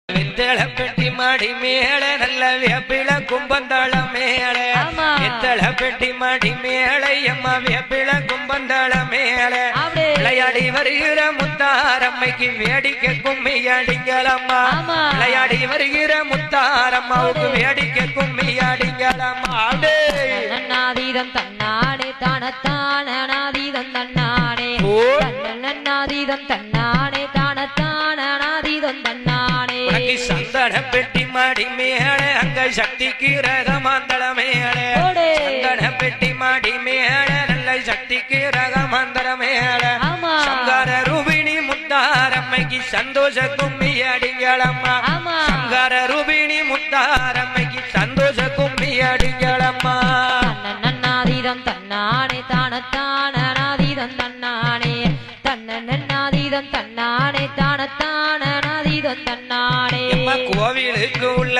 வித்தள பெட்டி மாடி மேல நல்ல வேப்பிள கும்பந்தாள மேல வித்தள பெட்டி மாடி மேல எம்மா வேப்பிள கும்பந்தாள மேல விளையாடி வருகிற முத்தாரம்மைக்கு வேடிக்கை கும்மி அடிங்களம்மா விளையாடி வருகிற முத்தாரம்மாவுக்கு வேடிக்கை கும்மி அடிங்களம்மா நன்னாதீதம் தன்னானே தானத்தான நாதீதம் தன்னானே நன்னாதீதம் தன்னானே தானத்தான நாதீதம் தன்னானே சந்தன பெட்டி மாடி மேல அங்க சக்திக்கு ரகமாந்தள மேல சந்தன பெட்டி மாடி மேல நல்ல சக்திக்கு ரகமாந்தள மேல சங்கார ரூபிணி முத்தாரம்மைக்கு சந்தோஷ கும்மி அடிங்களம்மா சங்கார ரூபிணி முத்தாரம்மைக்கு சந்தோஷ கும்மி அடிங்களம்மா நன்னாதீதம் தன்னானே தானத்தான நாதீதம் தன்னானே நன்னாதீதம் தன்னானே தானத்தான நாதீதம் தன்னானே கோவிலுக்கு உள்ள